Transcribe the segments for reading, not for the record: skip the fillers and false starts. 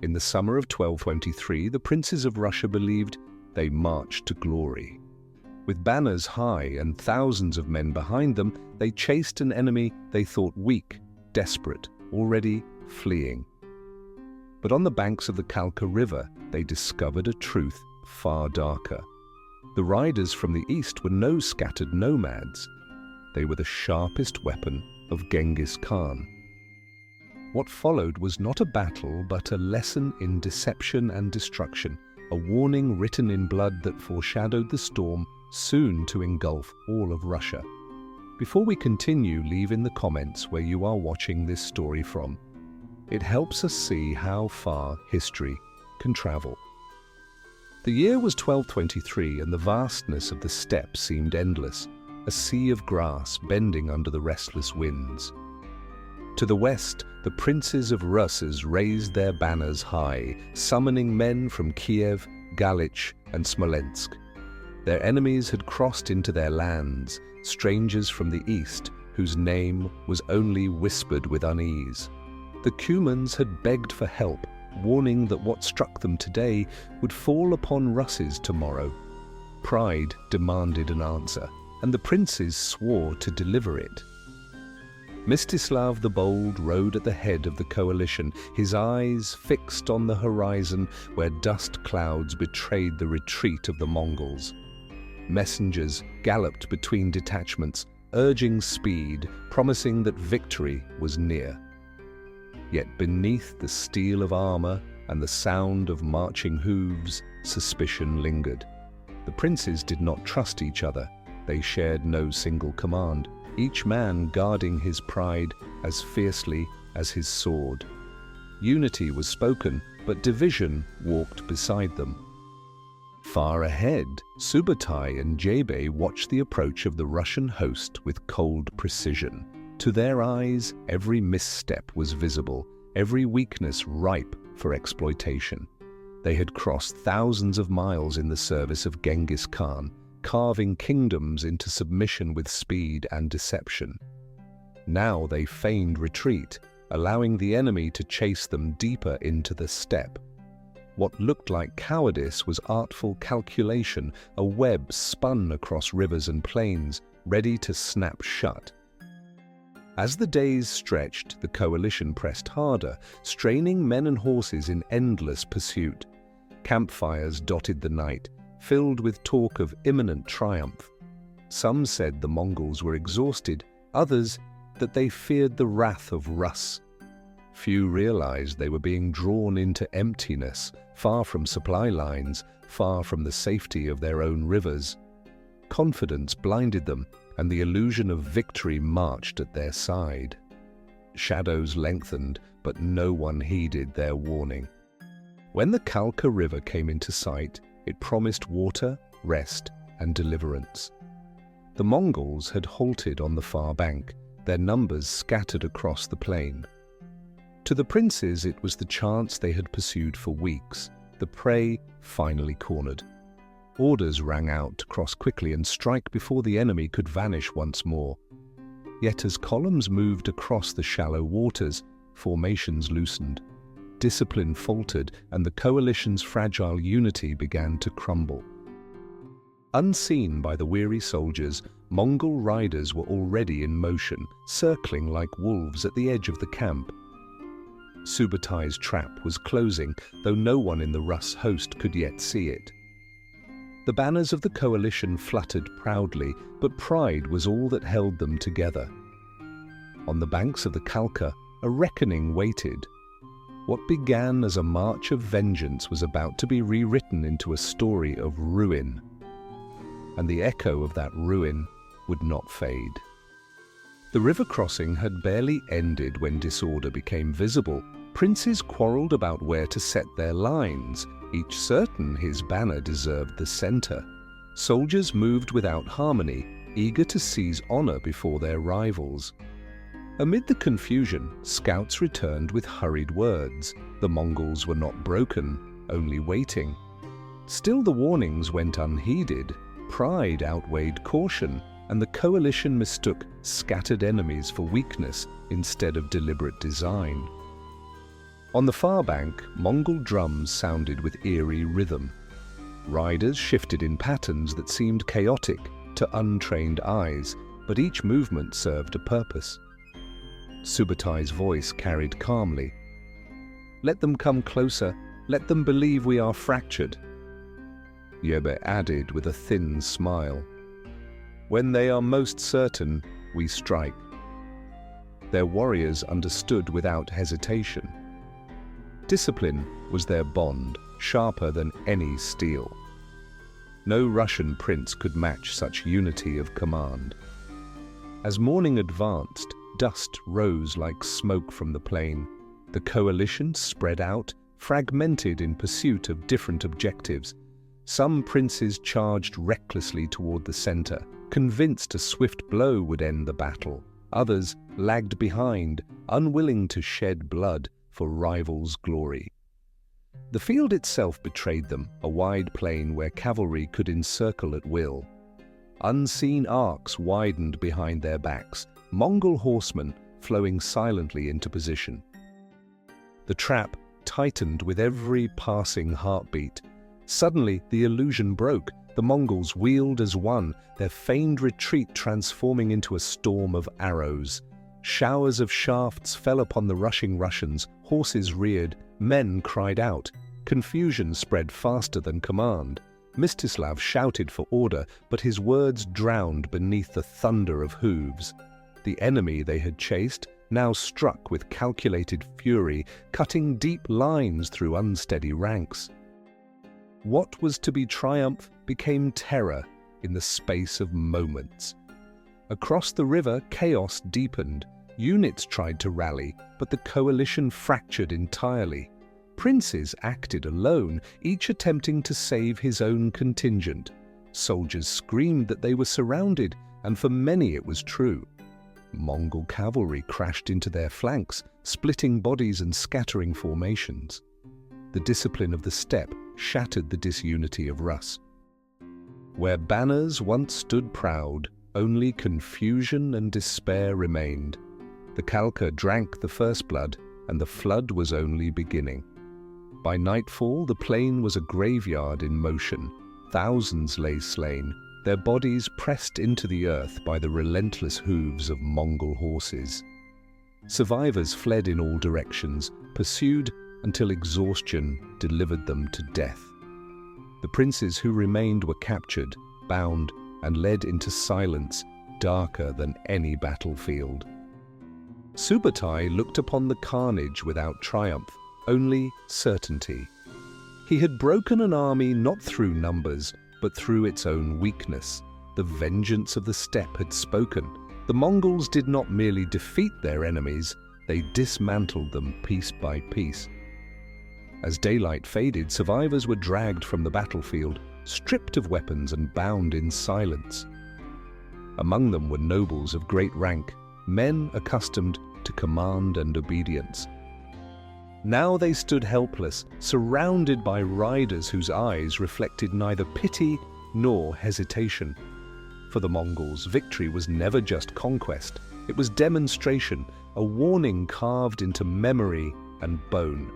In the summer of 1223, the princes of Russia believed they marched to glory. With banners high and thousands of men behind them, they chased an enemy they thought weak, desperate, already fleeing. But on the banks of the Kalka River, they discovered a truth far darker. The riders from the east were no scattered nomads. They were the sharpest weapon of Genghis Khan. What followed was not a battle, but a lesson in deception and destruction, a warning written in blood that foreshadowed the storm soon to engulf all of Russia. Before we continue, leave in the comments where you are watching this story from. It helps us see how far history can travel. The year was 1223, and the vastness of the steppe seemed endless, a sea of grass bending under the restless winds. To the west, the princes of Rus raised their banners high, summoning men from Kiev, Galich, and Smolensk. Their enemies had crossed into their lands, strangers from the east, whose name was only whispered with unease. The Cumans had begged for help, warning that what struck them today would fall upon Russes tomorrow. Pride demanded an answer, and the princes swore to deliver it. Mstislav the Bold rode at the head of the coalition, his eyes fixed on the horizon where dust clouds betrayed the retreat of the Mongols. Messengers galloped between detachments, urging speed, promising that victory was near. Yet beneath the steel of armor and the sound of marching hooves, suspicion lingered. The princes did not trust each other. They shared no single command, each man guarding his pride as fiercely as his sword. Unity was spoken, but division walked beside them. Far ahead, Subotai and Jebe watched the approach of the Russian host with cold precision. To their eyes, every misstep was visible, every weakness ripe for exploitation. They had crossed thousands of miles in the service of Genghis Khan, carving kingdoms into submission with speed and deception. Now they feigned retreat, allowing the enemy to chase them deeper into the steppe. What looked like cowardice was artful calculation, a web spun across rivers and plains, ready to snap shut. As the days stretched, the coalition pressed harder, straining men and horses in endless pursuit. Campfires dotted the night, filled with talk of imminent triumph. Some said the Mongols were exhausted, others that they feared the wrath of Rus. Few realized they were being drawn into emptiness, far from supply lines, far from the safety of their own rivers. Confidence blinded them, and the illusion of victory marched at their side. Shadows lengthened, but no one heeded their warning. When the Kalka River came into sight, it promised water, rest, and deliverance. The Mongols had halted on the far bank, their numbers scattered across the plain. To the princes, it was the chance they had pursued for weeks, the prey finally cornered. Orders rang out to cross quickly and strike before the enemy could vanish once more. Yet as columns moved across the shallow waters, formations loosened. Discipline faltered, and the coalition's fragile unity began to crumble. Unseen by the weary soldiers, Mongol riders were already in motion, circling like wolves at the edge of the camp. Subotai's trap was closing, though no one in the Rus host could yet see it. The banners of the coalition fluttered proudly, but pride was all that held them together. On the banks of the Kalka, a reckoning waited. What began as a march of vengeance was about to be rewritten into a story of ruin. And the echo of that ruin would not fade. The river crossing had barely ended when disorder became visible. Princes quarreled about where to set their lines, each certain his banner deserved the center. Soldiers moved without harmony, eager to seize honor before their rivals. Amid the confusion, scouts returned with hurried words. The Mongols were not broken, only waiting. Still the warnings went unheeded. Pride outweighed caution, and the coalition mistook scattered enemies for weakness instead of deliberate design. On the far bank, Mongol drums sounded with eerie rhythm. Riders shifted in patterns that seemed chaotic to untrained eyes, but each movement served a purpose. Subotai's voice carried calmly. "Let them come closer. Let them believe we are fractured." Jebe added with a thin smile, "When they are most certain, we strike." Their warriors understood without hesitation. Discipline was their bond, sharper than any steel. No Russian prince could match such unity of command. As morning advanced, dust rose like smoke from the plain. The coalition spread out, fragmented in pursuit of different objectives. Some princes charged recklessly toward the center, convinced a swift blow would end the battle. Others lagged behind, unwilling to shed blood for rivals' glory. The field itself betrayed them, a wide plain where cavalry could encircle at will. Unseen arcs widened behind their backs, Mongol horsemen flowing silently into position. The trap tightened with every passing heartbeat. Suddenly, the illusion broke. The Mongols wheeled as one, their feigned retreat transforming into a storm of arrows. Showers of shafts fell upon the rushing Russians, horses reared, men cried out. Confusion spread faster than command. Mstislav shouted for order, but his words drowned beneath the thunder of hooves. The enemy they had chased now struck with calculated fury, cutting deep lines through unsteady ranks. What was to be triumph became terror in the space of moments. Across the river, chaos deepened. Units tried to rally, but the coalition fractured entirely. Princes acted alone, each attempting to save his own contingent. Soldiers screamed that they were surrounded, and for many it was true. Mongol cavalry crashed into their flanks, splitting bodies and scattering formations. The discipline of the steppe shattered the disunity of Rus. Where banners once stood proud, only confusion and despair remained. The Kalka drank the first blood, and the flood was only beginning. By nightfall, the plain was a graveyard in motion. Thousands lay slain, their bodies pressed into the earth by the relentless hooves of Mongol horses. Survivors fled in all directions, pursued until exhaustion delivered them to death. The princes who remained were captured, bound, and led into silence darker than any battlefield. Subotai looked upon the carnage without triumph, only certainty. He had broken an army not through numbers, but through its own weakness. The vengeance of the steppe had spoken. The Mongols did not merely defeat their enemies, they dismantled them piece by piece. As daylight faded, survivors were dragged from the battlefield, stripped of weapons and bound in silence. Among them were nobles of great rank, men accustomed to command and obedience. Now they stood helpless, surrounded by riders whose eyes reflected neither pity nor hesitation. For the Mongols, victory was never just conquest. It was demonstration, a warning carved into memory and bone.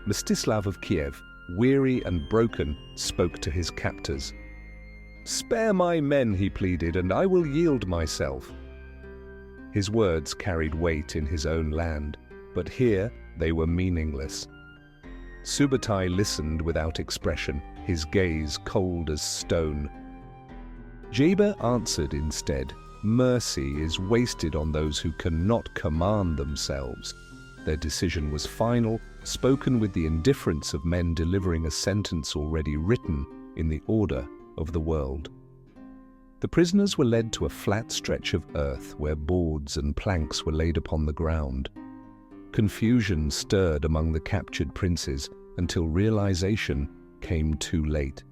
Mstislav of Kiev, weary and broken, spoke to his captors. "Spare my men," he pleaded, "and I will yield myself." His words carried weight in his own land, but here they were meaningless. Subotai listened without expression, his gaze cold as stone. Jebe answered instead, "Mercy is wasted on those who cannot command themselves." Their decision was final, spoken with the indifference of men delivering a sentence already written in the order of the world. The prisoners were led to a flat stretch of earth where boards and planks were laid upon the ground. Confusion stirred among the captured princes until realization came too late.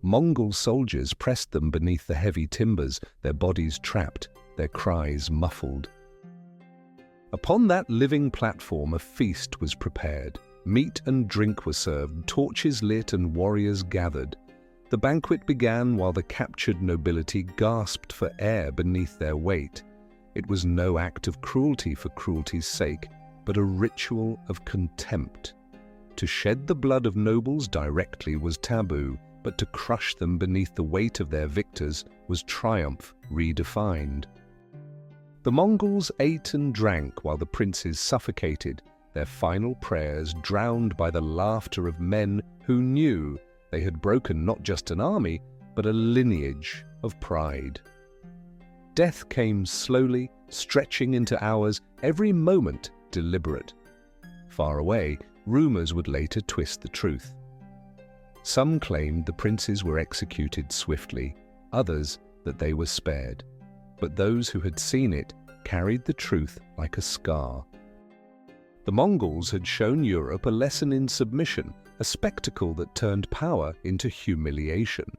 Mongol soldiers pressed them beneath the heavy timbers, their bodies trapped, their cries muffled. Upon that living platform a feast was prepared. Meat and drink were served, torches lit and warriors gathered. The banquet began while the captured nobility gasped for air beneath their weight. It was no act of cruelty for cruelty's sake, but a ritual of contempt. To shed the blood of nobles directly was taboo, but to crush them beneath the weight of their victors was triumph redefined. The Mongols ate and drank while the princes suffocated, their final prayers drowned by the laughter of men who knew they had broken not just an army, but a lineage of pride. Death came slowly, stretching into hours, every moment deliberate. Far away, rumors would later twist the truth. Some claimed the princes were executed swiftly, others that they were spared. But those who had seen it carried the truth like a scar. The Mongols had shown Europe a lesson in submission, a spectacle that turned power into humiliation.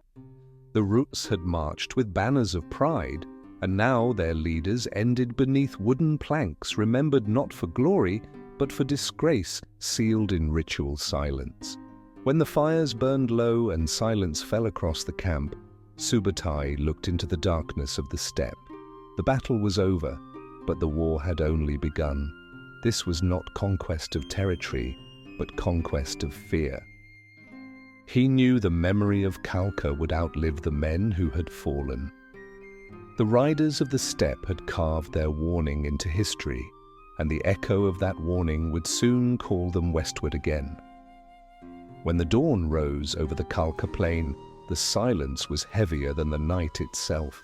The Rus had marched with banners of pride, and now their leaders ended beneath wooden planks remembered not for glory, but for disgrace sealed in ritual silence. When the fires burned low and silence fell across the camp, Subotai looked into the darkness of the steppe. The battle was over, but the war had only begun. This was not conquest of territory, but conquest of fear. He knew the memory of Kalka would outlive the men who had fallen. The riders of the steppe had carved their warning into history, and the echo of that warning would soon call them westward again. When the dawn rose over the Kalka plain, the silence was heavier than the night itself.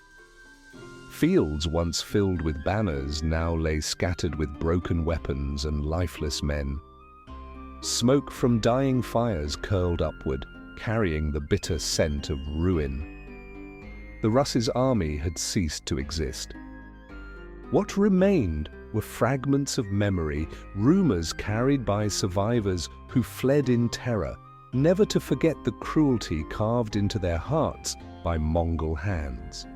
Fields once filled with banners now lay scattered with broken weapons and lifeless men. Smoke from dying fires curled upward, carrying the bitter scent of ruin. The Rus's army had ceased to exist. What remained were fragments of memory, rumors carried by survivors who fled in terror, never to forget the cruelty carved into their hearts by Mongol hands.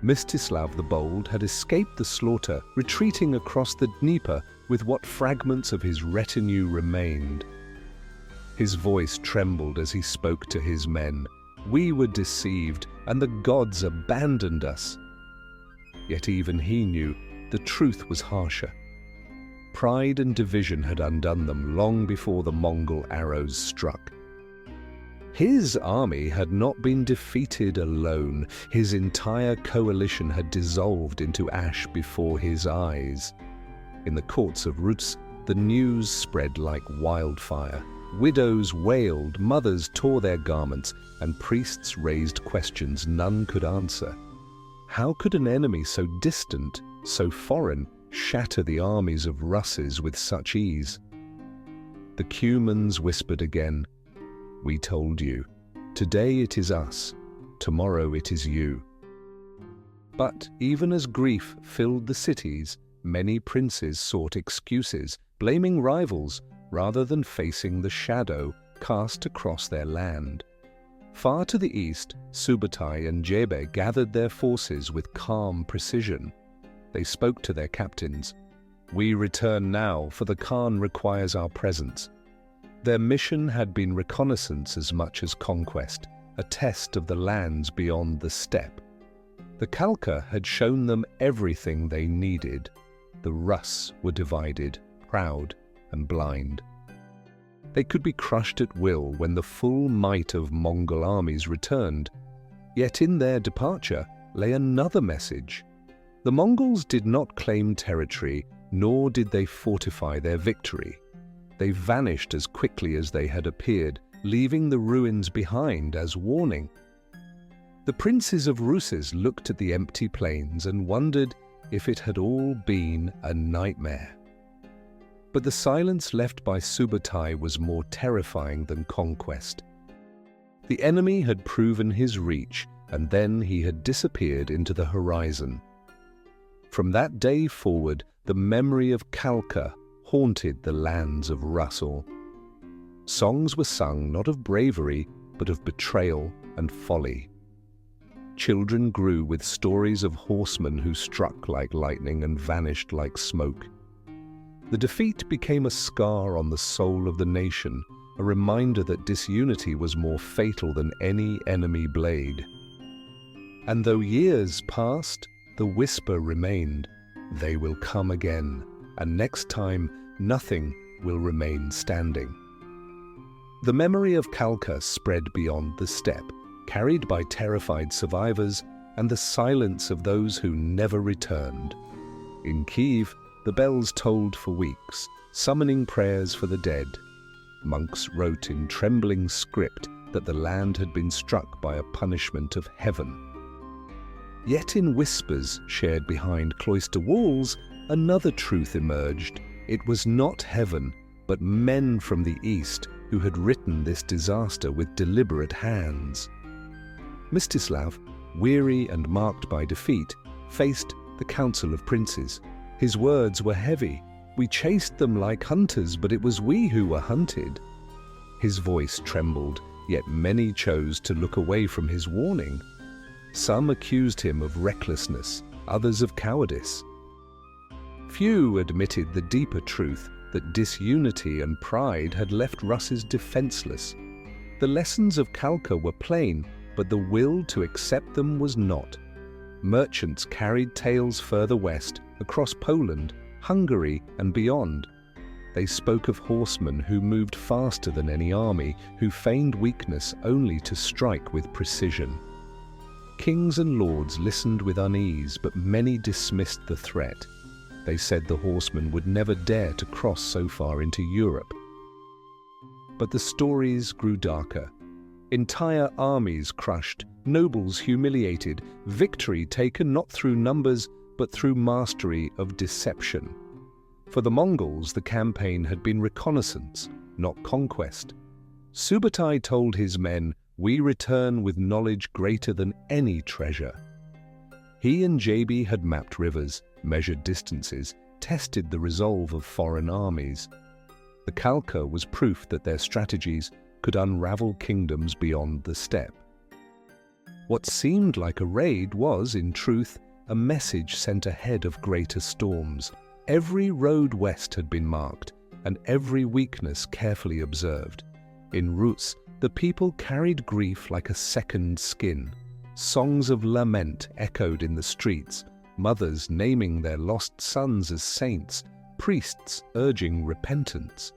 Mstislav the Bold had escaped the slaughter, retreating across the Dnieper with what fragments of his retinue remained. His voice trembled as he spoke to his men. We were deceived, and the gods abandoned us. Yet even he knew the truth was harsher. Pride and division had undone them long before the Mongol arrows struck. His army had not been defeated alone. His entire coalition had dissolved into ash before his eyes. In the courts of Rus, the news spread like wildfire. Widows wailed, mothers tore their garments, and priests raised questions none could answer. How could an enemy so distant, so foreign, shatter the armies of Russes with such ease? The Cumans whispered again, "We told you. Today it is us. Tomorrow it is you." But even as grief filled the cities, many princes sought excuses, blaming rivals rather than facing the shadow cast across their land. Far to the east, Subotai and Jebe gathered their forces with calm precision. They spoke to their captains. "We return now, for the Khan requires our presence." Their mission had been reconnaissance as much as conquest, a test of the lands beyond the steppe. The Kalka had shown them everything they needed. The Rus were divided, proud and blind. They could be crushed at will when the full might of Mongol armies returned. Yet in their departure lay another message. The Mongols did not claim territory, nor did they fortify their victory. They vanished as quickly as they had appeared, leaving the ruins behind as warning. The princes of Rus looked at the empty plains and wondered if it had all been a nightmare. But the silence left by Subotai was more terrifying than conquest. The enemy had proven his reach, and then he had disappeared into the horizon. From that day forward, the memory of Kalka haunted the lands of Russell. Songs were sung not of bravery, but of betrayal and folly. Children grew with stories of horsemen who struck like lightning and vanished like smoke. The defeat became a scar on the soul of the nation, a reminder that disunity was more fatal than any enemy blade. And though years passed, the whisper remained, "They will come again," and next time nothing will remain standing. The memory of Kalka spread beyond the steppe, carried by terrified survivors and the silence of those who never returned. In Kiev, the bells tolled for weeks, summoning prayers for the dead. Monks wrote in trembling script that the land had been struck by a punishment of heaven. Yet in whispers shared behind cloister walls, another truth emerged. It was not heaven, but men from the east who had written this disaster with deliberate hands. Mstislav, weary and marked by defeat, faced the Council of Princes. His words were heavy. We chased them like hunters, but it was we who were hunted. His voice trembled, yet many chose to look away from his warning. Some accused him of recklessness, others of cowardice. Few admitted the deeper truth that disunity and pride had left Russes defenseless. The lessons of Kalka were plain, but the will to accept them was not. Merchants carried tales further west, across Poland, Hungary, and beyond. They spoke of horsemen who moved faster than any army, who feigned weakness only to strike with precision. Kings and lords listened with unease, but many dismissed the threat. They said the horsemen would never dare to cross so far into Europe. But the stories grew darker. Entire armies crushed, nobles humiliated, victory taken not through numbers, but through mastery of deception. For the Mongols, the campaign had been reconnaissance, not conquest. Subotai told his men, "We return with knowledge greater than any treasure." He and Jebe had mapped rivers, measured distances, tested the resolve of foreign armies. The Kalka was proof that their strategies could unravel kingdoms beyond the steppe. What seemed like a raid was, in truth, a message sent ahead of greater storms. Every road west had been marked, and every weakness carefully observed. In Rus, the people carried grief like a second skin. Songs of lament echoed in the streets, mothers naming their lost sons as saints, priests urging repentance.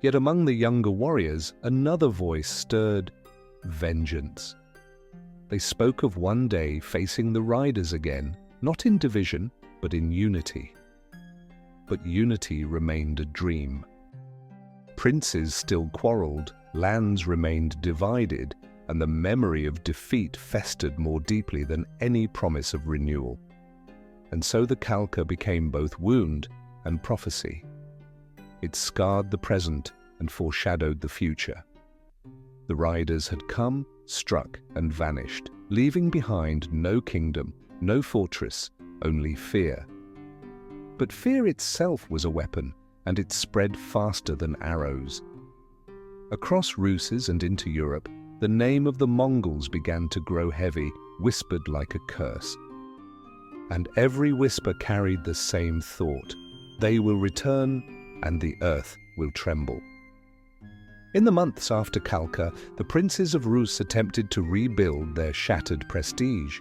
Yet among the younger warriors, another voice stirred vengeance. They spoke of one day facing the riders again, not in division, but in unity. But unity remained a dream. Princes still quarreled, lands remained divided, and the memory of defeat festered more deeply than any promise of renewal. And so the Kalka became both wound and prophecy. It scarred the present and foreshadowed the future. The riders had come, struck, and vanished, leaving behind no kingdom, no fortress, only fear. But fear itself was a weapon, and it spread faster than arrows. Across Ruses and into Europe, the name of the Mongols began to grow heavy, whispered like a curse. And every whisper carried the same thought: they will return, and the earth will tremble. In the months after Kalka, the princes of Rus attempted to rebuild their shattered prestige.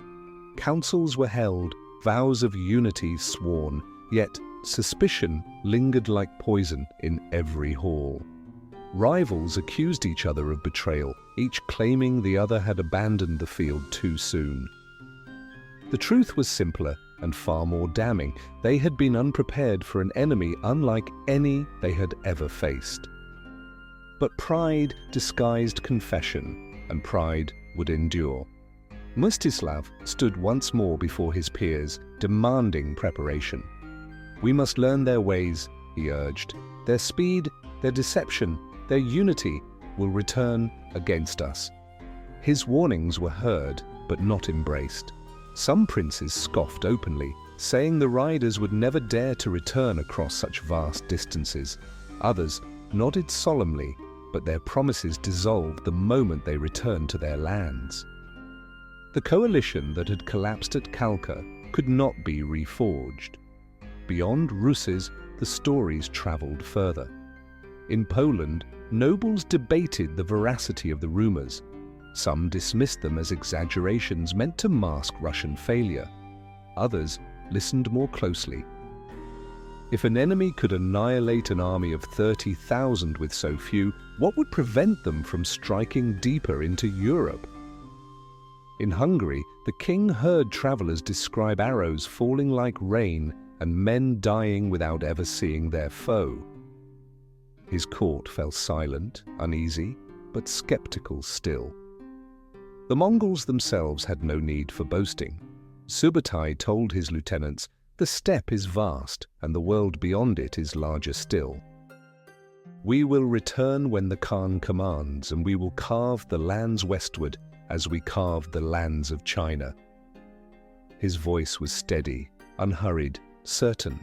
Councils were held, vows of unity sworn, yet suspicion lingered like poison in every hall. Rivals accused each other of betrayal, each claiming the other had abandoned the field too soon. The truth was simpler and far more damning. They had been unprepared for an enemy unlike any they had ever faced. But pride disguised confession, and pride would endure. Mstislav stood once more before his peers, demanding preparation. "We must learn their ways," he urged. "Their speed, their deception, their unity will return against us." His warnings were heard, but not embraced. Some princes scoffed openly, saying the riders would never dare to return across such vast distances. Others nodded solemnly, but their promises dissolved the moment they returned to their lands. The coalition that had collapsed at Kalka could not be reforged. Beyond Ruses, the stories traveled further. In Poland, nobles debated the veracity of the rumors. Some dismissed them as exaggerations meant to mask Russian failure. Others listened more closely. If an enemy could annihilate an army of 30,000 with so few, what would prevent them from striking deeper into Europe? In Hungary, the king heard travelers describe arrows falling like rain and men dying without ever seeing their foe. His court fell silent, uneasy, but skeptical still. The Mongols themselves had no need for boasting. Subotai told his lieutenants, "The steppe is vast, and the world beyond it is larger still. We will return when the Khan commands, and we will carve the lands westward as we carved the lands of China." His voice was steady, unhurried, certain.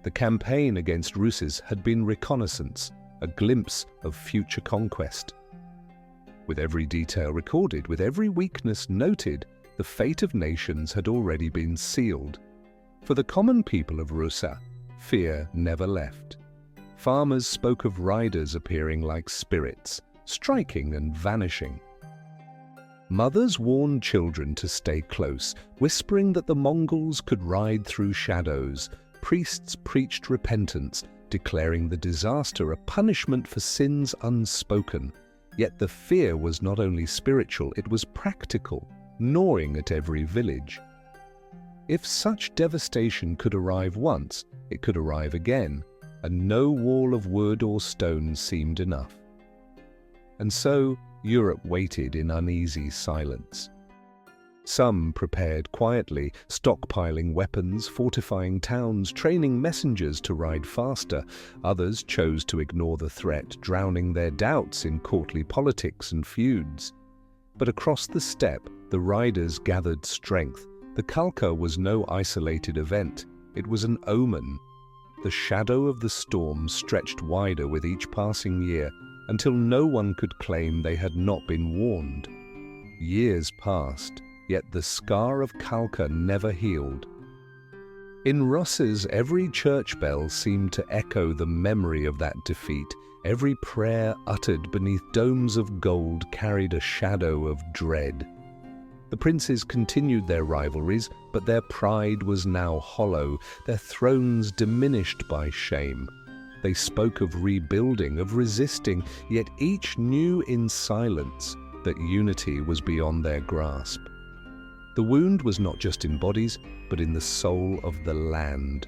The campaign against Russes had been reconnaissance, a glimpse of future conquest. With every detail recorded, with every weakness noted, the fate of nations had already been sealed. For the common people of Russia, fear never left. Farmers spoke of riders appearing like spirits, striking and vanishing. Mothers warned children to stay close, whispering that the Mongols could ride through shadows. Priests preached repentance, declaring the disaster a punishment for sins unspoken. Yet the fear was not only spiritual, it was practical, gnawing at every village. If such devastation could arrive once, it could arrive again, and no wall of wood or stone seemed enough. And so Europe waited in uneasy silence. Some prepared quietly, stockpiling weapons, fortifying towns, training messengers to ride faster. Others chose to ignore the threat, drowning their doubts in courtly politics and feuds. But across the steppe, the riders gathered strength. The Kalka was no isolated event. It was an omen. The shadow of the storm stretched wider with each passing year, until no one could claim they had not been warned. Years passed, yet the scar of Kalka never healed. In Russes, every church bell seemed to echo the memory of that defeat. Every prayer uttered beneath domes of gold carried a shadow of dread. The princes continued their rivalries, but their pride was now hollow, their thrones diminished by shame. They spoke of rebuilding, of resisting, yet each knew in silence that unity was beyond their grasp. The wound was not just in bodies, but in the soul of the land.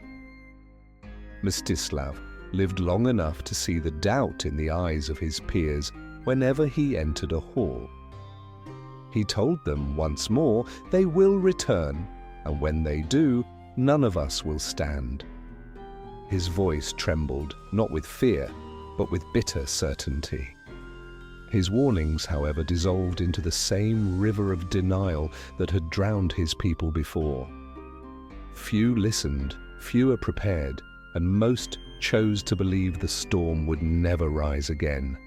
Mstislav lived long enough to see the doubt in the eyes of his peers whenever he entered a hall. He told them once more they will return, and when they do, none of us will stand. His voice trembled, not with fear, but with bitter certainty. His warnings, however, dissolved into the same river of denial that had drowned his people before. Few listened, fewer prepared, and most chose to believe the storm would never rise again.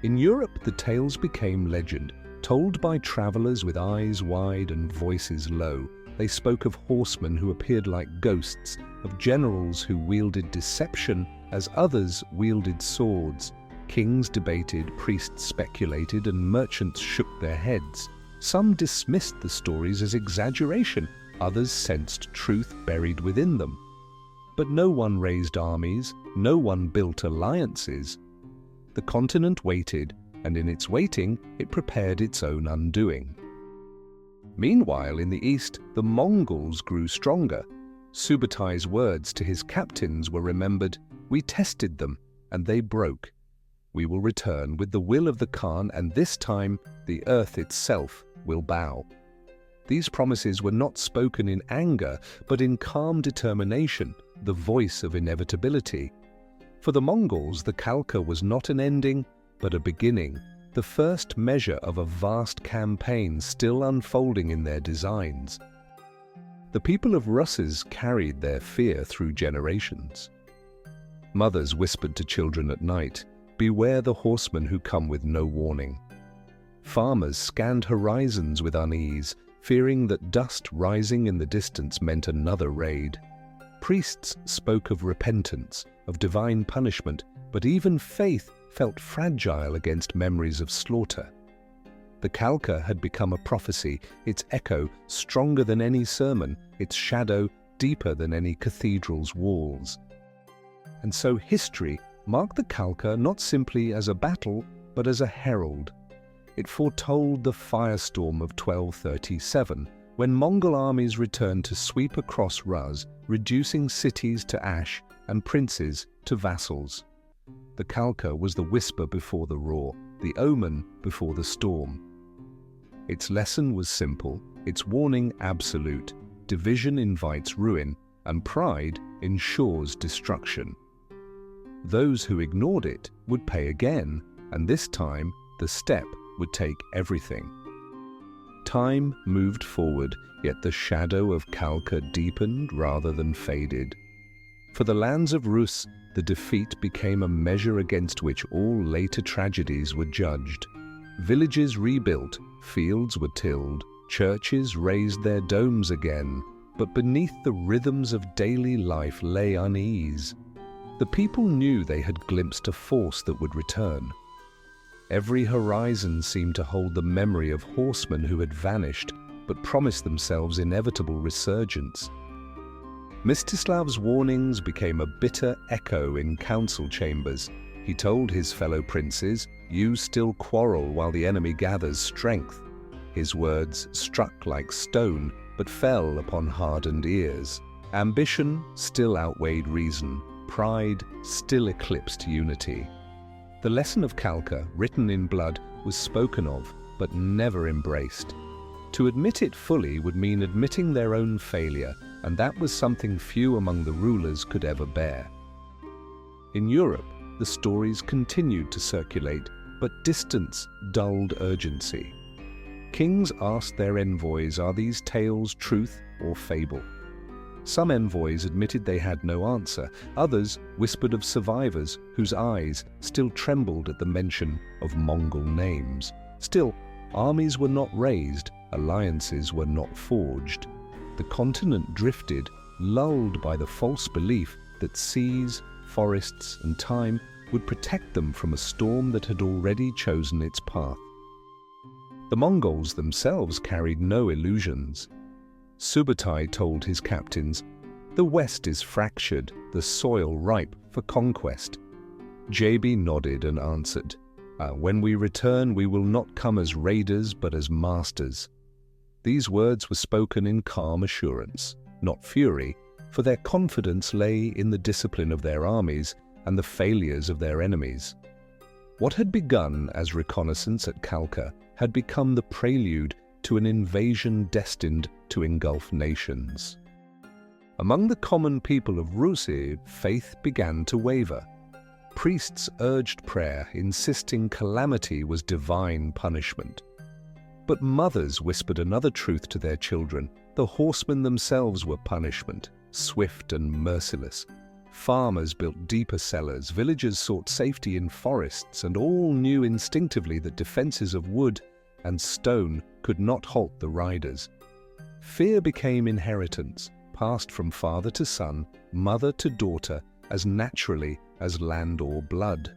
In Europe, the tales became legend, told by travelers with eyes wide and voices low. They spoke of horsemen who appeared like ghosts, of generals who wielded deception as others wielded swords. Kings debated, priests speculated, and merchants shook their heads. Some dismissed the stories as exaggeration, others sensed truth buried within them. But no one raised armies, no one built alliances. The continent waited, and in its waiting, it prepared its own undoing. Meanwhile, in the east, the Mongols grew stronger. Subotai's words to his captains were remembered, "We tested them, and they broke. We will return with the will of the Khan, and this time the earth itself will bow." These promises were not spoken in anger, but in calm determination, the voice of inevitability. For the Mongols, the Kalka was not an ending, but a beginning, the first measure of a vast campaign still unfolding in their designs. The people of Russes carried their fear through generations. Mothers whispered to children at night, "Beware the horsemen who come with no warning." Farmers scanned horizons with unease, fearing that dust rising in the distance meant another raid. Priests spoke of repentance, of divine punishment, but even faith felt fragile against memories of slaughter. The Kalka had become a prophecy, its echo stronger than any sermon, its shadow deeper than any cathedral's walls. And so history marked the Kalka not simply as a battle, but as a herald. It foretold the firestorm of 1237, when Mongol armies returned to sweep across Rus, reducing cities to ash and princes to vassals. The Kalka was the whisper before the roar, the omen before the storm. Its lesson was simple, its warning absolute. Division invites ruin, and pride ensures destruction. Those who ignored it would pay again, and this time the steppe would take everything. Time moved forward, yet the shadow of Kalka deepened rather than faded. For the lands of Rus, the defeat became a measure against which all later tragedies were judged. Villages rebuilt, fields were tilled, churches raised their domes again, but beneath the rhythms of daily life lay unease. The people knew they had glimpsed a force that would return. Every horizon seemed to hold the memory of horsemen who had vanished, but promised themselves inevitable resurgence. Mstislav's warnings became a bitter echo in council chambers. He told his fellow princes, "You still quarrel while the enemy gathers strength." His words struck like stone, but fell upon hardened ears. Ambition still outweighed reason. Pride still eclipsed unity. The lesson of Kalka, written in blood, was spoken of, but never embraced. To admit it fully would mean admitting their own failure, and that was something few among the rulers could ever bear. In Europe, the stories continued to circulate, but distance dulled urgency. Kings asked their envoys, "Are these tales truth or fable?" Some envoys admitted they had no answer. Others whispered of survivors whose eyes still trembled at the mention of Mongol names. Still, armies were not raised, alliances were not forged. The continent drifted, lulled by the false belief that seas, forests, and time would protect them from a storm that had already chosen its path. The Mongols themselves carried no illusions. Subotai told his captains, "The west is fractured, the soil ripe for conquest." Jebe nodded and answered, "When we return, we will not come as raiders, but as masters." These words were spoken in calm assurance, not fury, for their confidence lay in the discipline of their armies and the failures of their enemies. What had begun as reconnaissance at Kalka had become the prelude to an invasion destined to engulf nations. Among the common people of Rus, faith began to waver. Priests urged prayer, insisting calamity was divine punishment. But mothers whispered another truth to their children. The horsemen themselves were punishment, swift and merciless. Farmers built deeper cellars, villagers sought safety in forests, and all knew instinctively that defenses of wood and stone could not halt the riders. Fear became inheritance, passed from father to son, mother to daughter, as naturally as land or blood.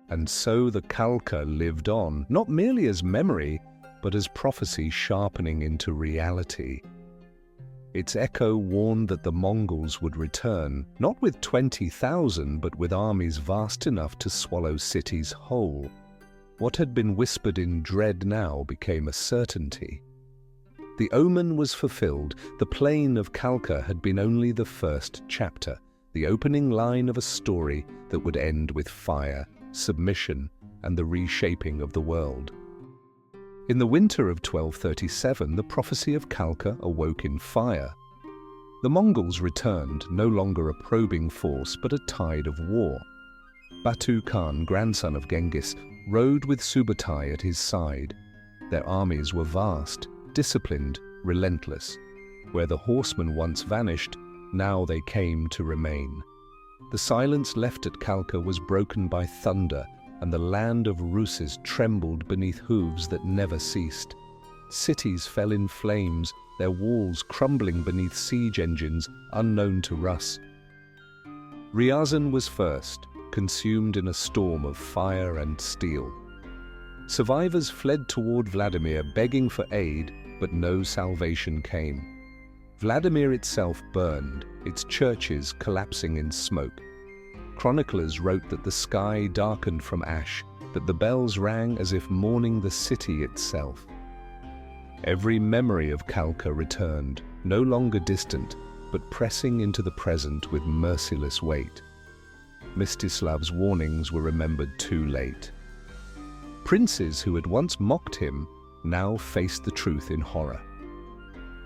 And so the Kalka lived on, not merely as memory, but as prophecy sharpening into reality. Its echo warned that the Mongols would return, not with 20,000, but with armies vast enough to swallow cities whole. What had been whispered in dread now became a certainty. The omen was fulfilled. The plain of Kalka had been only the first chapter, the opening line of a story that would end with fire, submission, and the reshaping of the world. In the winter of 1237, the prophecy of Kalka awoke in fire. The Mongols returned, no longer a probing force, but a tide of war. Batu Khan, grandson of Genghis, rode with Subotai at his side. Their armies were vast, disciplined, relentless. Where the horsemen once vanished, now they came to remain. The silence left at Kalka was broken by thunder, and the land of Ruses trembled beneath hooves that never ceased. Cities fell in flames, their walls crumbling beneath siege engines unknown to Rus. Ryazan was first, consumed in a storm of fire and steel. Survivors fled toward Vladimir, begging for aid, but no salvation came. Vladimir itself burned, its churches collapsing in smoke. Chroniclers wrote that the sky darkened from ash, that the bells rang as if mourning the city itself. Every memory of Kalka returned, no longer distant, but pressing into the present with merciless weight. Mstislav's warnings were remembered too late. Princes who had once mocked him now faced the truth in horror.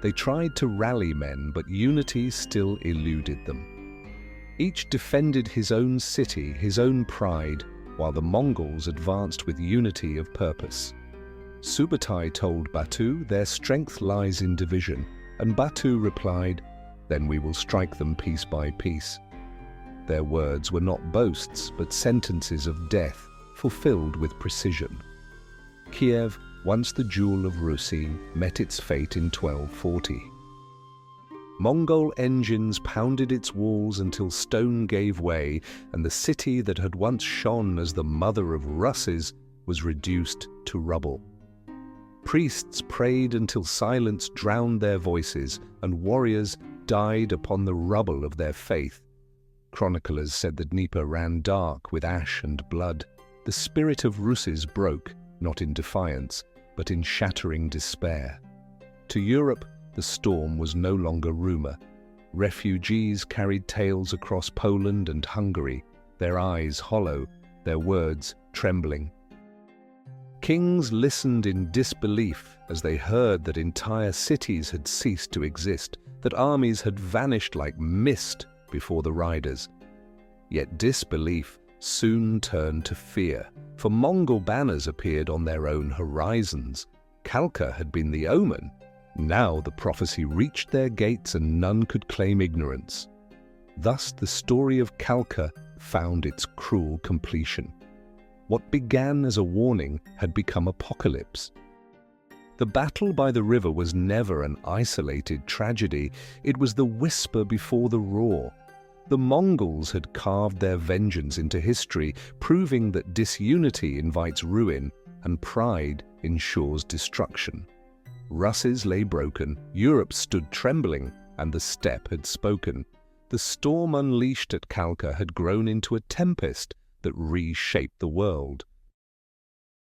They tried to rally men, but unity still eluded them. Each defended his own city, his own pride, while the Mongols advanced with unity of purpose. Subotai told Batu their strength lies in division, and Batu replied, "Then we will strike them piece by piece." Their words were not boasts, but sentences of death, fulfilled with precision. Kiev, once the jewel of Russia, met its fate in 1240. Mongol engines pounded its walls until stone gave way, and the city that had once shone as the mother of Russes was reduced to rubble. Priests prayed until silence drowned their voices, and warriors died upon the rubble of their faith. Chroniclers said the Dnieper ran dark with ash and blood. The spirit of Russes broke, not in defiance, but in shattering despair. To Europe, the storm was no longer rumor. Refugees carried tales across Poland and Hungary, their eyes hollow, their words trembling. Kings listened in disbelief as they heard that entire cities had ceased to exist, that armies had vanished like mist before the riders. Yet disbelief soon turned to fear, for Mongol banners appeared on their own horizons. Kalka had been the omen. Now the prophecy reached their gates and none could claim ignorance. Thus the story of Kalka found its cruel completion. What began as a warning had become apocalypse. The battle by the river was never an isolated tragedy. It was the whisper before the roar. The Mongols had carved their vengeance into history, proving that disunity invites ruin and pride ensures destruction. Russes lay broken, Europe stood trembling, and the steppe had spoken. The storm unleashed at Kalka had grown into a tempest that reshaped the world.